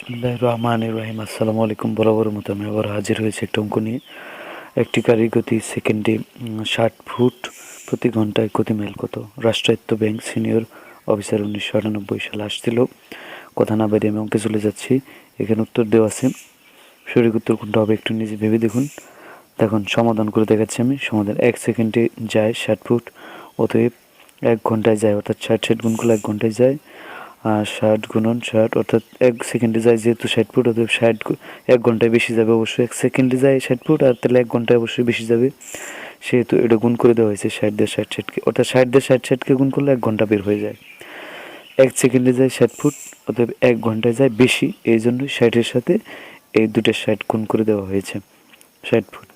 বিসমিল্লাহির রহমানির রহিম। আসসালামু আলাইকুম। বরাবর মতো আমি আবার হাজির হয়েছি একটা অঙ্ক নিয়ে। একটি গাড়ির গতি সেকেন্ডে 60 ফুট, প্রতি ঘন্টায় গতি মাইল কত? রাষ্ট্রায়ত্ত ব্যাংক সিনিয়র অফিসার 1998 সালে আসছিল। কথা না বাইরে আমি অঙ্কে চলে যাচ্ছি। এখানে উত্তর দেওয়া আছে, সঠিক উত্তর কোনটা হবে একটু নিজে ভেবে দেখুন। দেখুন সমাধান করে দেখাচ্ছি আমি। সমাধান: 1 সেকেন্ডে যায় 60 ফুট, অতএব 1 ঘন্টায় যায়, অর্থাৎ 60 গুণ করলে 1 ঘন্টায় যায়। 60 গুণন 60, অর্থাৎ 1 সেকেন্ডে যায় যেহেতু 60 ফুট, অতএব 60 1 ঘন্টায় বেশি যাবে অবশ্যই। 1 সেকেন্ডে যায় 60 ফুট, আর তাহলে 1 ঘন্টায় অবশ্যই বেশি যাবে, সেহেতু এটা গুণ করে দেওয়া হয়েছে 60 দিয়ে 60কে, অর্থাৎ 60 দিয়ে 60কে গুণ করলে 1 ঘন্টা বের হয়ে যায়। 1 সেকেন্ডে যায় 60 ফুট, অতএব 1 ঘন্টায় যায় বেশি, এই জন্যই 60-এর সাথে এই দুটোর 60 গুণ করে দেওয়া হয়েছে 60 ফুট।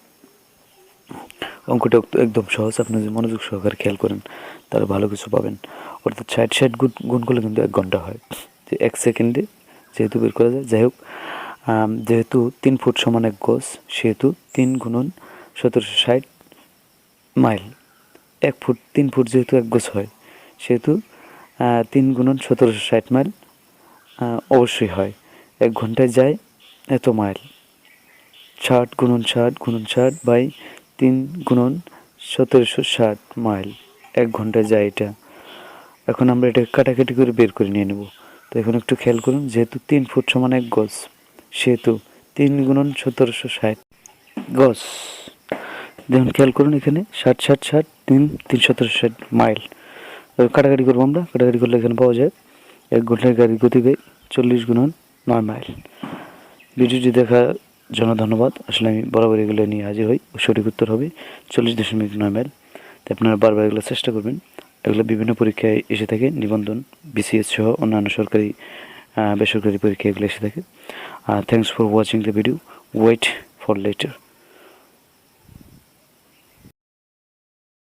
অঙ্কটা একদম সহজ, আপনি যদি মনোযোগ সহকারে খেয়াল করেন তাহলে ভালো কিছু পাবেন। অর্থাৎ 60 গুণ করলে কিন্তু 1 ঘন্টা হয়, যে 1 সেকেন্ডে যেহেতু বের করা যায়। যাই হোক, যেহেতু 3 ফুট সমান 1 গজ, সেহেতু 3 গুণন 1760 মাইল। 1 ফুট 3 ফুট যেহেতু 1 গজ হয়, সেহেতু 3 গুণন 1760 মাইল অবশ্যই হয়। 1 ঘন্টায় যায় এত মাইল। 60 গুণন 60 গুণন 60 বাই 3 গুণন 1760 মাইল 1 ঘন্টায় যায় এটা। এখন আমরা এটা কাটাকাটি করে বের করে নিয়ে নেব। তো এখন একটু খেয়াল করুন, যেহেতু 3 ফুট সমান 1 গজ, সেহেতু 3 গুণন 1760 গজ। দেখুন খেয়াল করুন, এখানে 60 60 60 3 1760 মাইল। কাটাকাটি করবো আমরা, কাটাকাটি করলে এখানে পাওয়া যায় 1 ঘন্টায় গাড়ির গতিবেগ 40 গুণন 9 মাইল। ভিডিওটি দেখার জন্য ধন্যবাদ। আসলে আমি বরাবর এগুলো নিয়ে হাজির হই। সঠিক উত্তর হবে 40.9 মাইল। তাই আপনারা বারবার এগুলো চেষ্টা করবেন। এগুলো বিভিন্ন পরীক্ষায় এসে থাকে, নিবন্ধন, বিসিএস সহ অন্যান্য সরকারি বেসরকারি পরীক্ষা এগুলো এসে থাকে। Thanks for watching the video. Wait for letter.